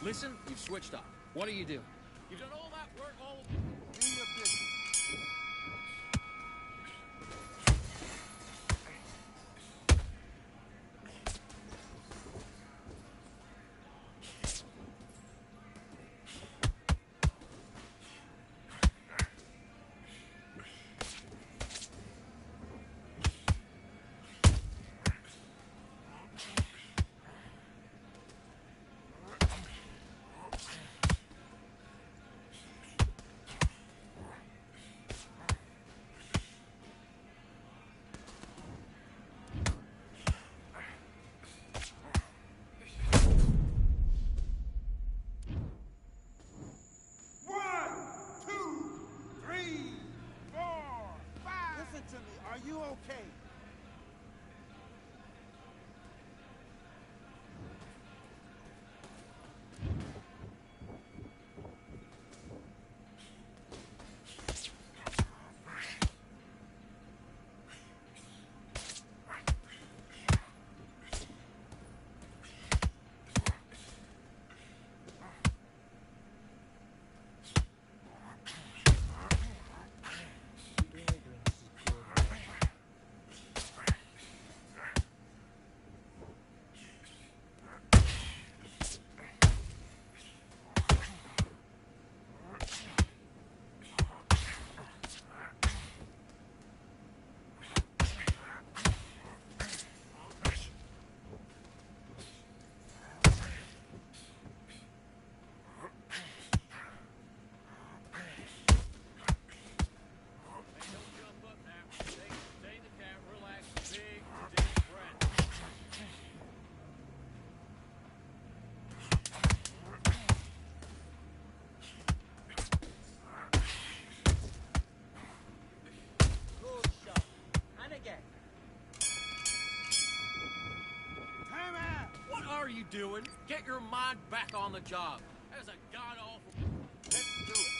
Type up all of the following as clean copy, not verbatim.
Listen, you've switched up. What are you doing? You've done all that work all... Do your business. Are you okay? What are you doing? Get your mind back on the job. That is a god-awful... Let's do it.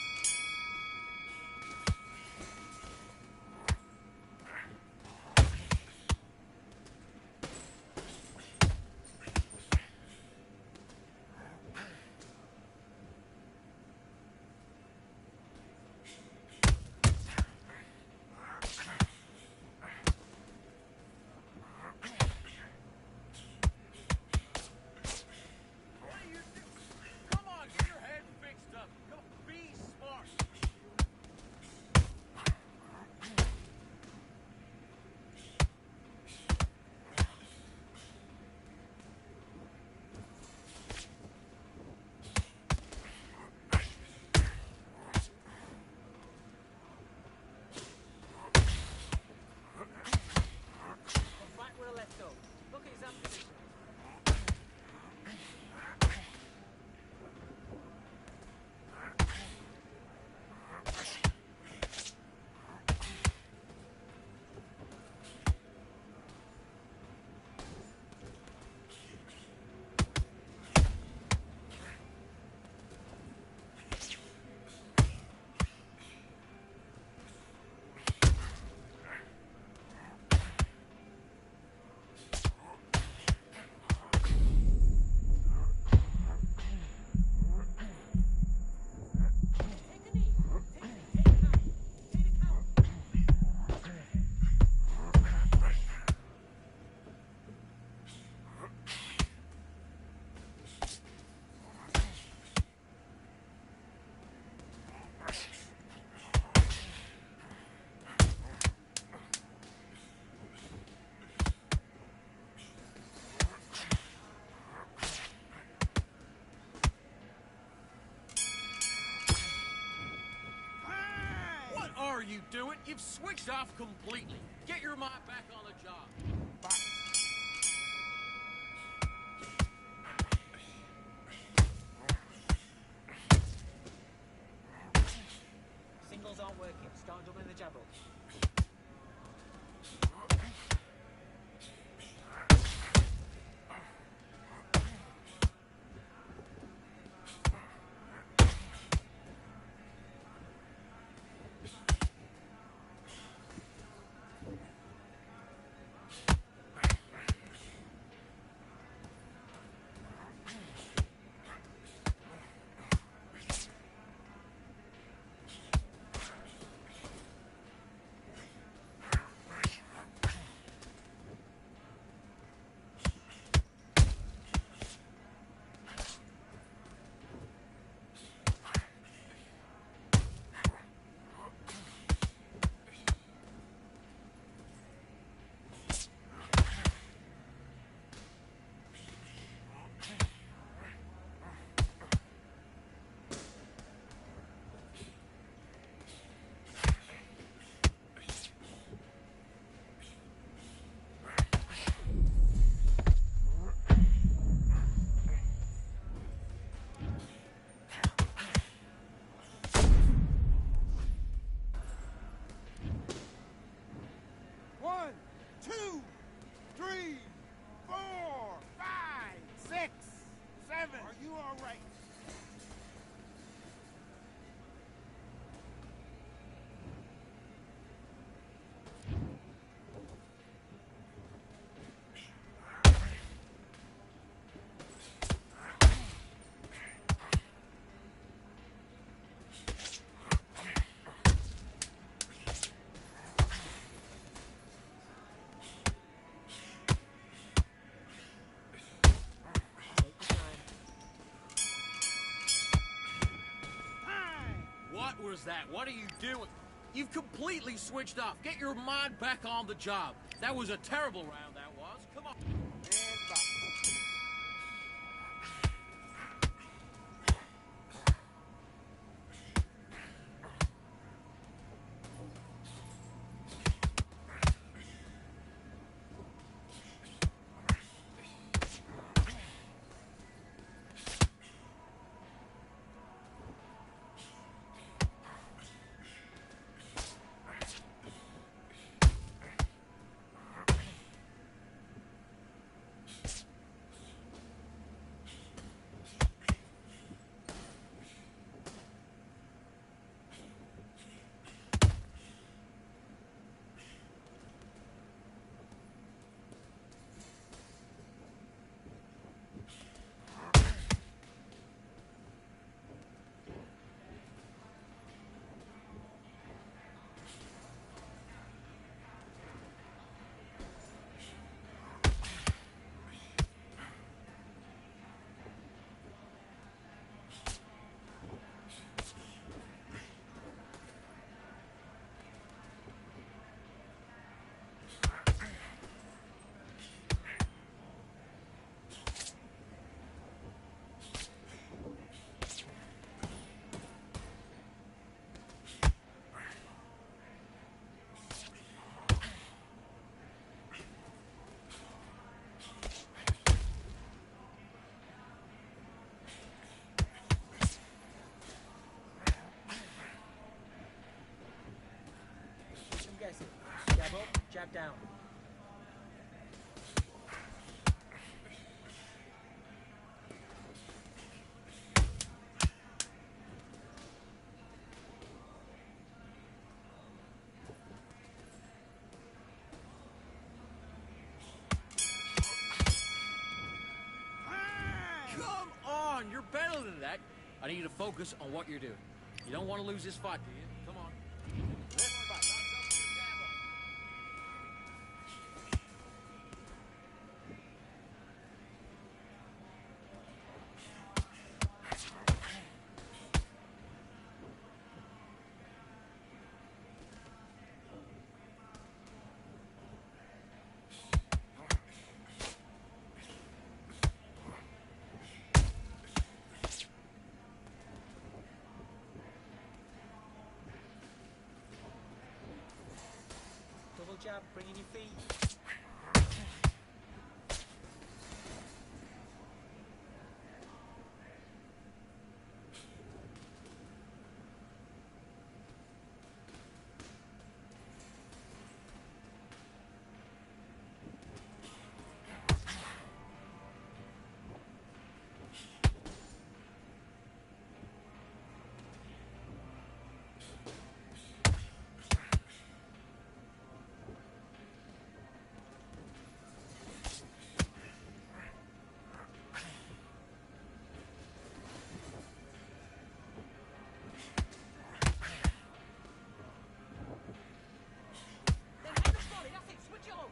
What are you doing? You've switched off completely. Get your mind back on the job. Singles aren't working. Start doubling the jabble. What was that? What are you doing? You've completely switched off. Get your mind back on the job. That was a terrible round, that was. Come on. And box. I'm guessing. Jab up, jab down. Come on, you're better than that. I need you to focus on what you're doing. You don't want to lose this fight, do you? Come on. Let's fight. Double jab, bring in your feet. Then hang the body, that's it, switch it on.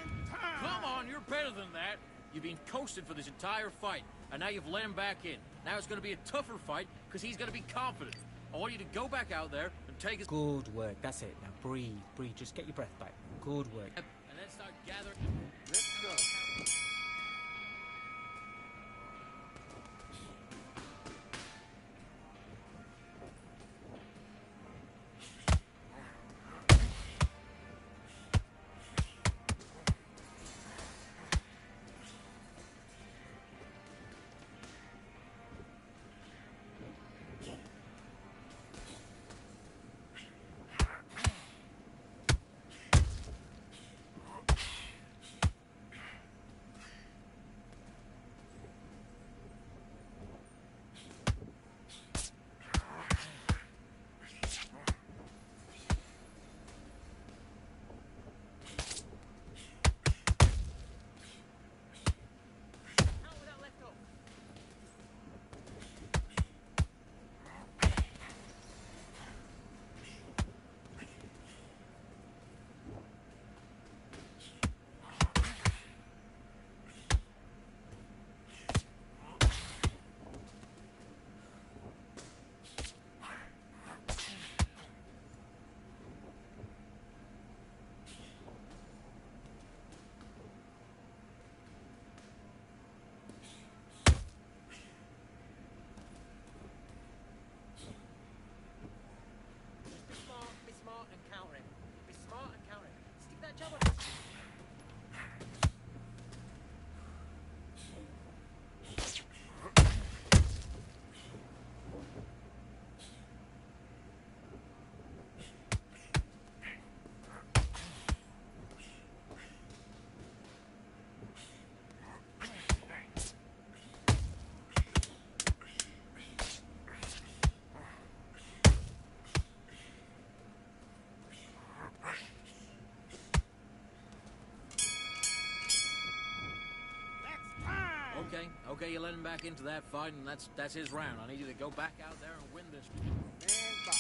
And time. Come on, you're better than that. You've been coasted for this entire fight, and now you've let him back in. Now it's going to be a tougher fight because he's going to be confident. I want you to go back out there and take his... Good work, that's it. Now breathe, breathe, just get your breath back. Good work. And then start gathering... Let's go. Okay, you let him back into that fight, and that's his round. I need you to go back out there and win this. Stand by.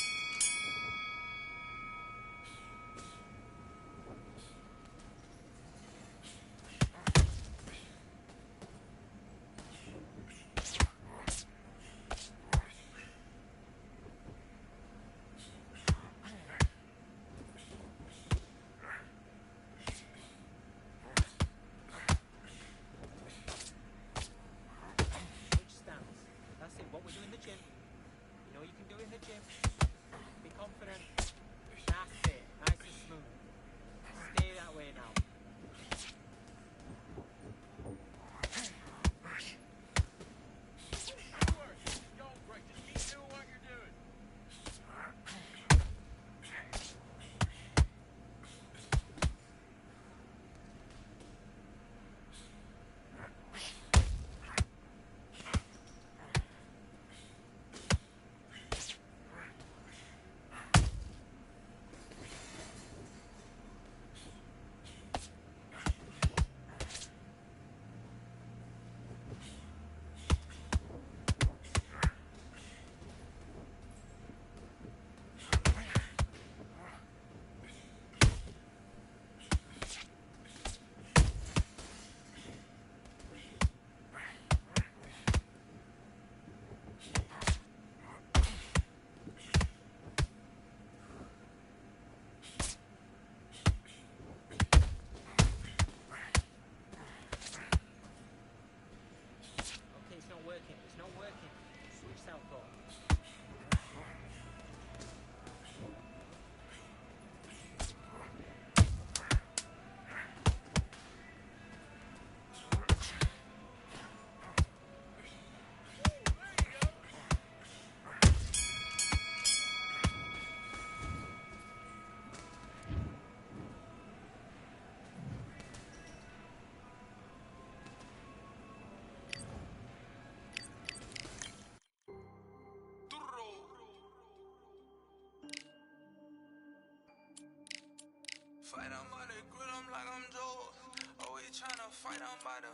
Switch stance. That's it. What we do in the gym. You know you can do it in the gym. Be confident. That's it. Nice and smooth. Stay that way now. Good work. You're going great. Just keep doing what you're doing. Okay, it's not working. It's not working. Switch southpaw. Fight on by the grill, I'm like I'm Joe. Always tryna fight on by the.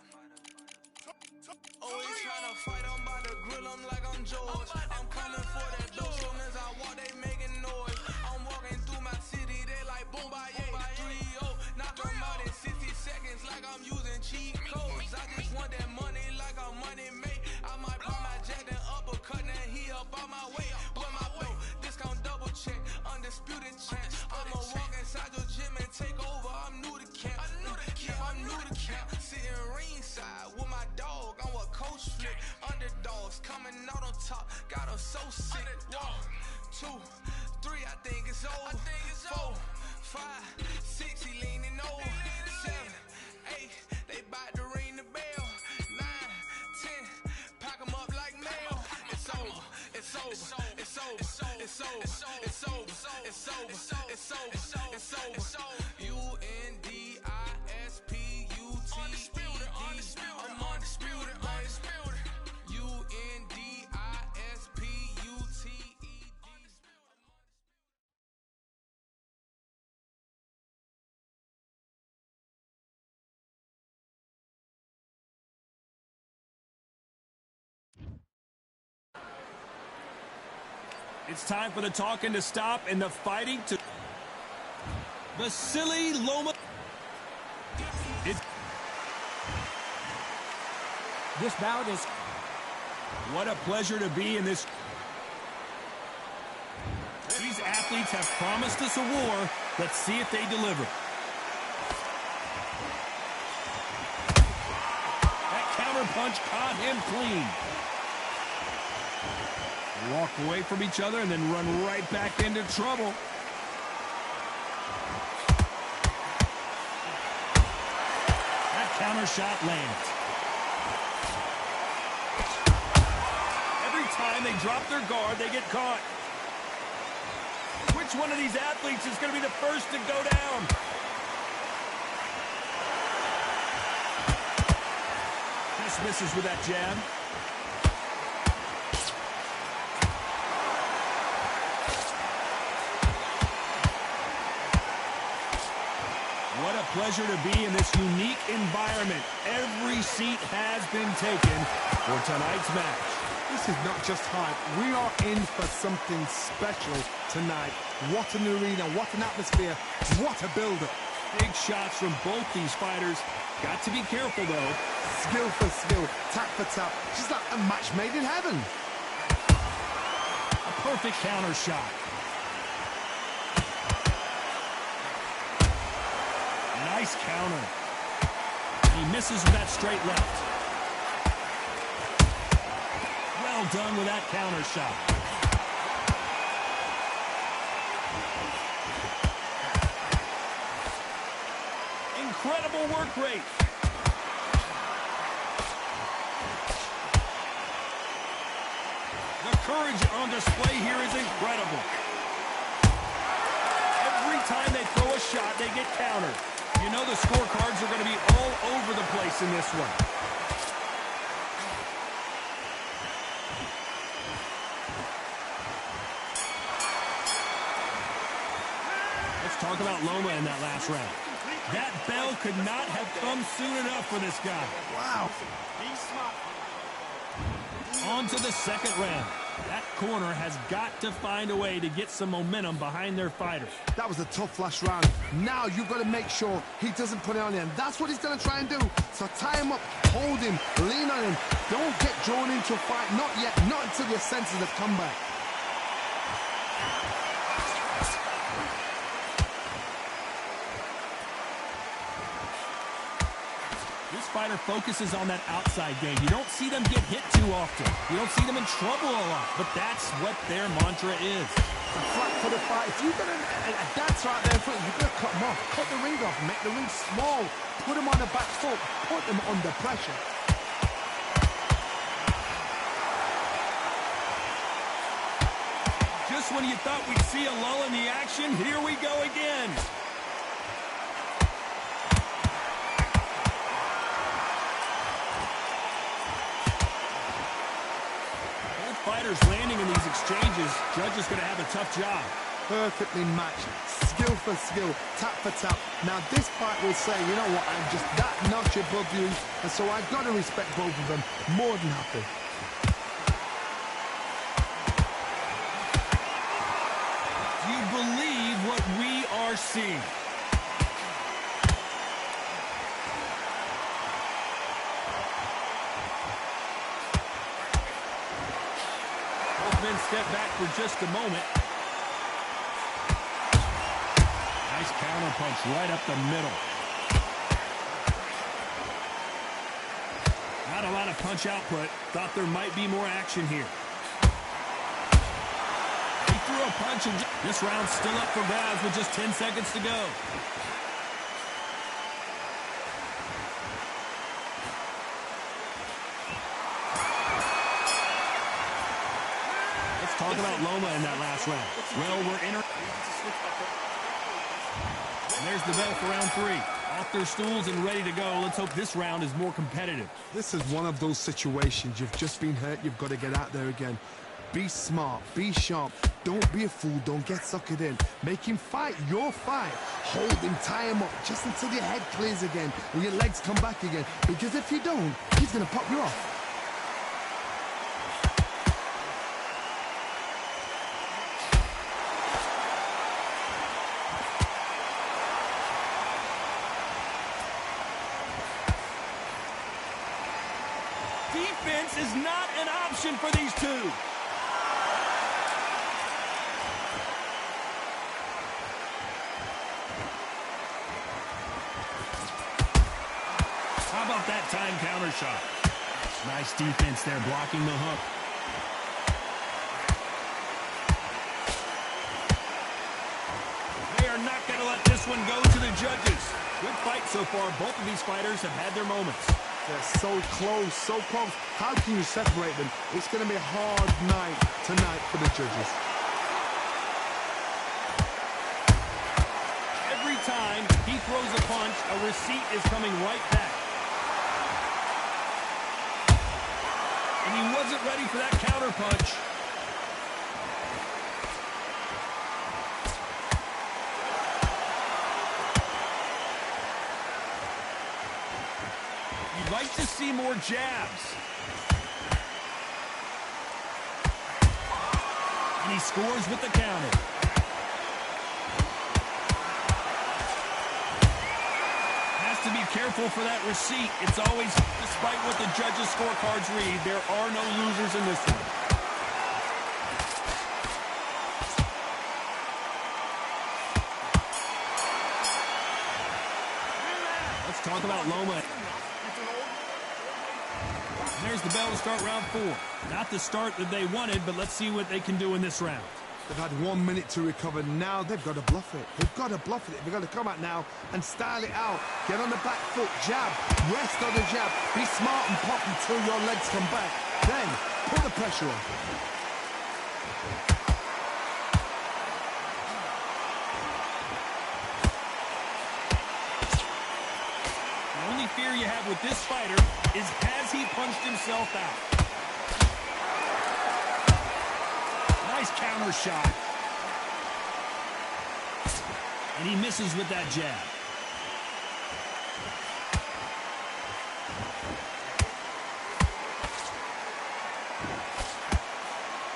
Always tryna fight on by the grill, I'm like I'm George. I'm coming for that dough, soon as I walk, they making noise. I'm walking through my city, they like boom by 3-0. Knock 'em out in 60 seconds, like I'm using cheat codes. I just want that money, like I'm money made. I might buy my jet and uppercut, and he up on my way. With my belt, discount double check, undisputed champ. I'ma walk inside your gym and take over. I'm new to camp. Yeah, I'm new to camp. Sitting ringside with my dog on what coach flip. Underdogs coming out on top. Got 'em so sick. 1, 2, 3, I think it's over. 4, 5, 6, he leaning over. 7, 8, they bout to ring the bell. 9, 10, pack 'em up like mail. It's over. It's over. It's over. It's over. It's over. It's over. It's over. It's over. UNDISPUTED. I'm undisputed. UNDISPUTED. It's time for the talking to stop and the fighting to... Vasily Loma... This bout is... What a pleasure to be in this... These athletes have promised us a war. Let's see if they deliver. That counter punch caught him clean. Walk away from each other and then run right back into trouble. That counter shot lands. Every time they drop their guard, they get caught. Which one of these athletes is going to be the first to go down? Just misses with that jab. What a pleasure to be in this unique environment. Every seat has been taken for tonight's match. This is not just hype. We are in for something special tonight. What an arena, what an atmosphere, what a build-up. Big shots from both these fighters. Got to be careful, though. Skill for skill, tap for tap. Just like a match made in heaven. A perfect counter shot. Nice counter. He misses with that straight left. Well done with that counter shot. Incredible work rate. The courage on display here is incredible. Every time they throw a shot, they get countered. You know the scorecards are going to be all over the place in this one. Let's talk about Loma in that last round. That bell could not have come soon enough for this guy. Wow. On to the second round. That corner has got to find a way to get some momentum behind their fighter. That was a tough last round. Now you've got to make sure he doesn't put it on him. That's what he's going to try and do. So tie him up, hold him, lean on him. Don't get drawn into a fight. Not yet. Not until your senses have come back. This fighter focuses on that outside game. You don't see them get hit too often. You don't see them in trouble a lot. But that's what their mantra is. A flat for the fight. If you've got a dancer out there in front, you've got to cut him off. Cut the ring off. Make the ring small. Put him on the back foot. Put him under pressure. Just when you thought we'd see a lull in the action, here we go again. Fighters landing in these exchanges, judge is going to have a tough job. Perfectly matched, skill for skill, tap for tap. Now this fight will say, you know what, I'm just that notch above you, and so I've got to respect both of them more than happy. Do you believe what we are seeing? Men step back for just a moment. Nice counter punch right up the middle. Not a lot of punch output. Thought there might be more action here. He threw a punch and this round's still up for grabs with just 10 seconds to go. Talk about Loma in that last round. Well, we're in. And there's the bell for round 3. Off their stools and ready to go. Let's hope this round is more competitive. This is one of those situations. You've just been hurt. You've got to get out there again. Be smart. Be sharp. Don't be a fool. Don't get suckered in. Make him fight your fight. Hold him. Tie him up just until your head clears again and your legs come back again. Because if you don't, he's going to pop you off. Defense is not an option for these two. How about that time counter shot? Nice defense there, blocking the hook. They are not going to let this one go to the judges. Good fight so far. Both of these fighters have had their moments. They're so close, so close. How can you separate them? It's going to be a hard night tonight for the judges. Every time he throws a punch, a receipt is coming right back. And he wasn't ready for that counter punch. like to see more jabs. And he scores with the counter. Has to be careful for that receipt. It's always, despite what the judges' scorecards read, there are no losers in this one. Let's talk about Loma. And there's the bell to start round 4. Not the start that they wanted, but let's see what they can do in this round. They've had 1 minute to recover. Now they've got to bluff it. They've got to bluff it. They've got to come out now and style it out. Get on the back foot, jab, rest on the jab. Be smart and pop until your legs come back. Then put the pressure on. The only fear you have with this fighter is has he punched himself out? Nice counter shot. And he misses with that jab.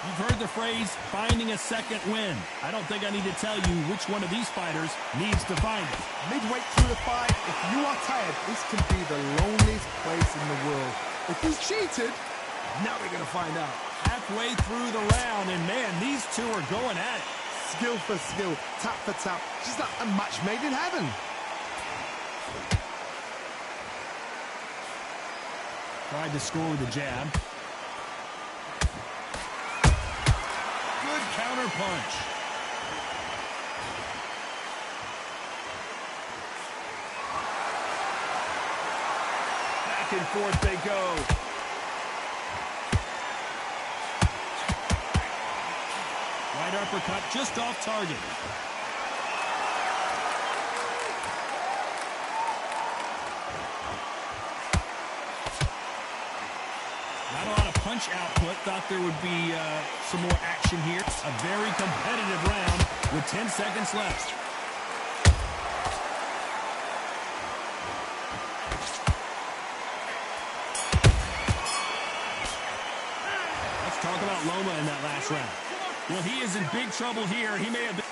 You've heard the phrase, finding a second win. I don't think I need to tell you which one of these fighters needs to find it. Midway through the fight, if you are tired, this can be the loneliest place in the world. If he's cheated, now we're going to find out. Halfway through the round, and man, these two are going at it. Skill for skill, tap for tap. Just like a match made in heaven. Tried to score with a jab. Good counter punch. Back and forth they go. Right uppercut just off target. Not a lot of punch output. Thought there would be some more action here. A very competitive round with 10 seconds left. Let's talk about Loma in that last round. Well, he is in big trouble here. He may have been...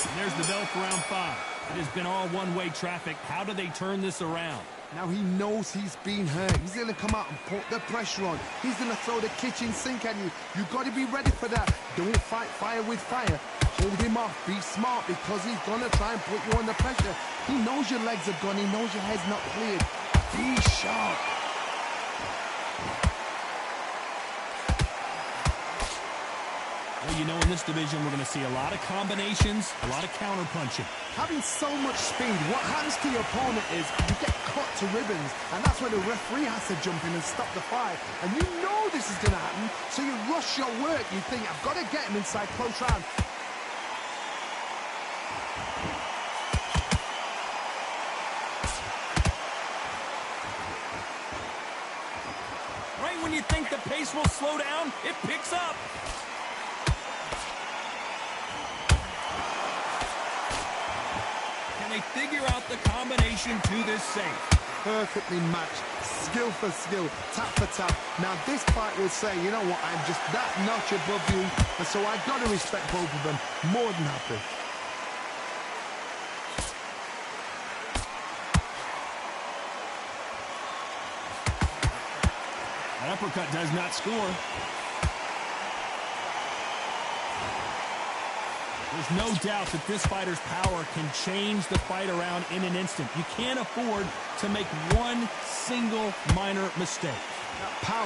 And there's the bell for round 5. It has been all one-way traffic. How do they turn this around? Now he knows he's been hurt. He's going to come out and put the pressure on. He's going to throw the kitchen sink at you. You've got to be ready for that. Don't fight fire with fire. Hold him off. Be smart because he's going to try and put you under pressure. He knows your legs are gone. He knows your head's not cleared. Be sharp. Well, you know, in this division, we're going to see a lot of combinations, a lot of counter punching. Having so much speed, what happens to your opponent is you get cut to ribbons, and that's where the referee has to jump in and stop the fight. And you know this is going to happen, so you rush your work. You think, I've got to get him inside close round. Right when you think the pace will slow down, it picks up. They figure out the combination to this safe. Perfectly matched, skill for skill, tap for tap. Now this fight will say, you know what, I'm just that notch above you, and so I've got to respect both of them. More than happy. That uppercut does not score. There's no doubt that this fighter's power can change the fight around in an instant. You can't afford to make one single minor mistake. That power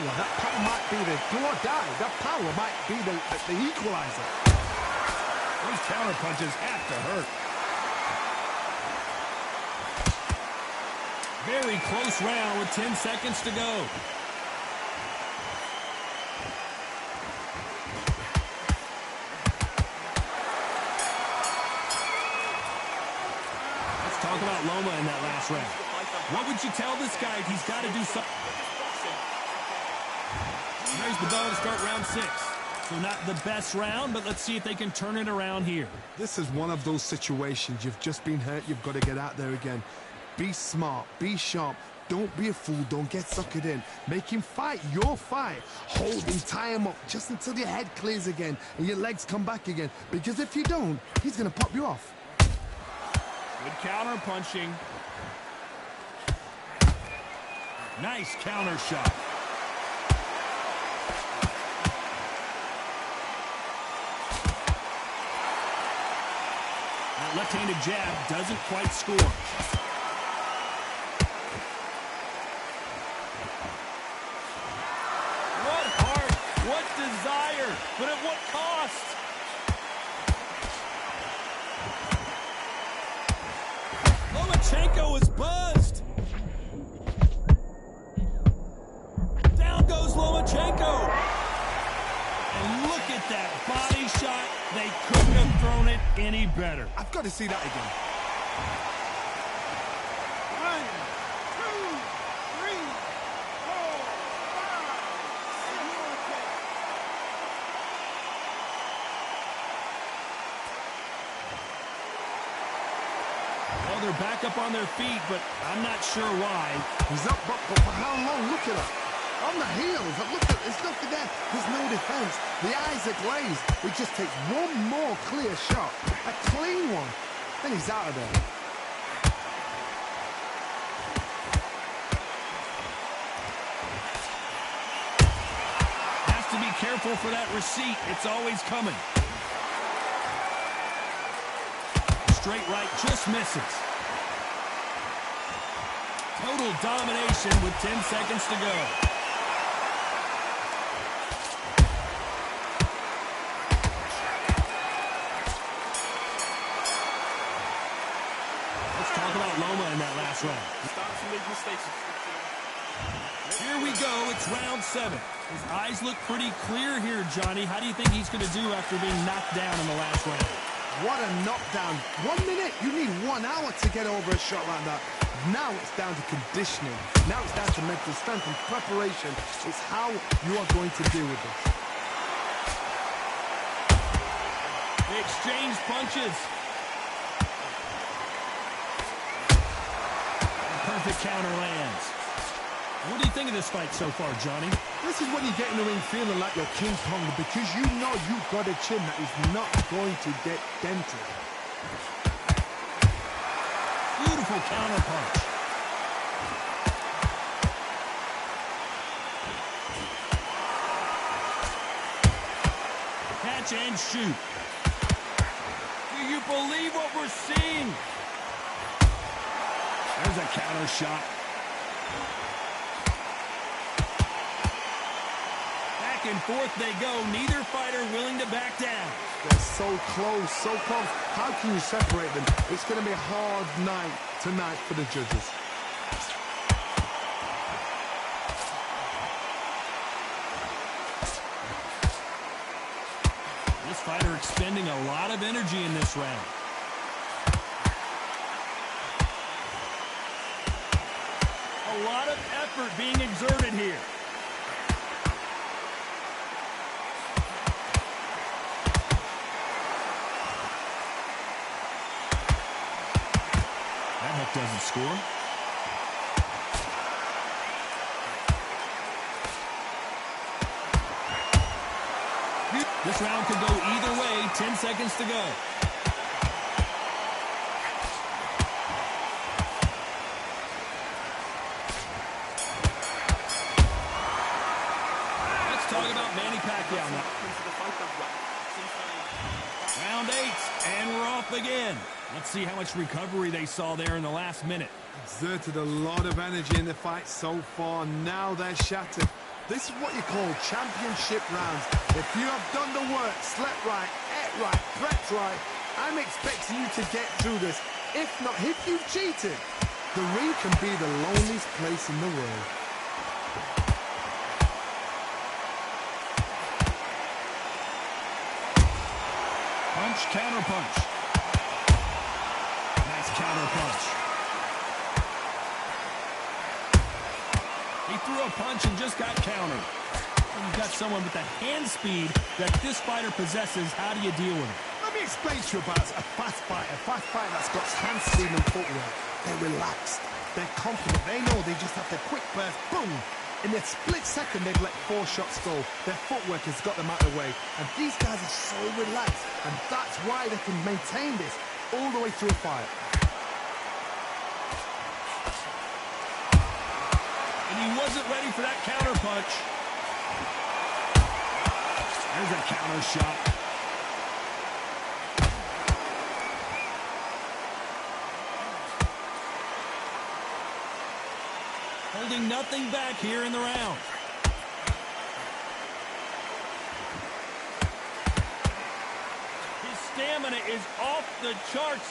might be the do or die. That power might be the equalizer. Those counter punches have to hurt. Very close round with 10 seconds to go. Talk about Loma in that last round. What would you tell this guy? He's got to do something. There's the bell to start round 6. So not the best round, but let's see if they can turn it around here. This is one of those situations. You've just been hurt. You've got to get out there again. Be smart, be sharp. Don't be a fool, don't get suckered in. Make him fight your fight. Hold him, tie him up just until your head clears again and your legs come back again. Because if you don't, he's gonna pop you off. Good counter punching. Nice counter shot. That left-handed jab doesn't quite score. What heart, what desire, but at what cost? Lomachenko is buzzed. Down goes Lomachenko. And look at that body shot. They couldn't have thrown it any better. I've got to see that again. 1, 2, 3, 4, 5. Well, they're back up on their feet, but I'm not sure why. He's up, but for how long? Look at her. On the heels. Look at, there's nothing there. There's no defense. The eyes are glazed. It just takes one more clear shot. A clean one. Then he's out of there. Has to be careful for that receipt. It's always coming. Straight right just misses. Total domination with 10 seconds to go. Let's talk about Loma in that last round. Starting to make mistakes. Here we go. It's round 7. His eyes look pretty clear here, Johnny. How do you think he's going to do after being knocked down in the last round? What a knockdown. 1 minute. You need 1 hour to get over a shot like that. Now it's down to conditioning. Now it's down to mental strength and preparation. It's how you are going to deal with this. They exchange punches. A perfect counter lands. What do you think of this fight so far, Johnny? This is when you get in the ring feeling like you're King Kong because you know you've got a chin that is not going to get dented. Beautiful counter punch. Catch and shoot. Do you believe what we're seeing? There's a counter shot. Back and forth they go. Neither fighter willing to back down. They're so close, so close. How can you separate them? It's going to be a hard night tonight for the judges. This fighter expending a lot of energy in this round. A lot of effort being exerted here. Doesn't score. This round could go either way. 10 seconds to go. Let's talk about Manny Pacquiao now. Round 8, and we're off again. Let's see how much recovery they saw there in the last minute. Exerted a lot of energy in the fight so far. Now they're shattered. This is what you call championship rounds. If you have done the work, slept right, ate right, prepped right, I'm expecting you to get through this. If not, if you've cheated, the ring can be the loneliest place in the world. Punch, counter punch. Nice counter punch. He threw a punch and just got countered. When you've got someone with the hand speed that this fighter possesses, how do you deal with it? Let me explain to you about a fast fighter that's got hand speed and footwork. They're relaxed, they're confident, they know they just have to quick burst, boom! In a split second, they've let 4 shots go. Their footwork has got them out of the way. And these guys are so relaxed, and that's why they can maintain this all the way through a fight. And he wasn't ready for that counter punch. There's a counter shot. Holding nothing back here in the round. His stamina is off the charts.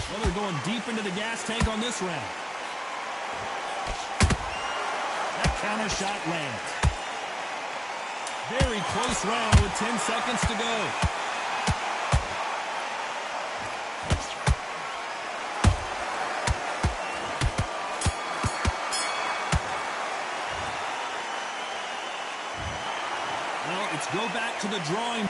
Well, they're going deep into the gas tank on this round. That counter shot lands. Very close round with 10 seconds to go. Well, it's go back to the drawing.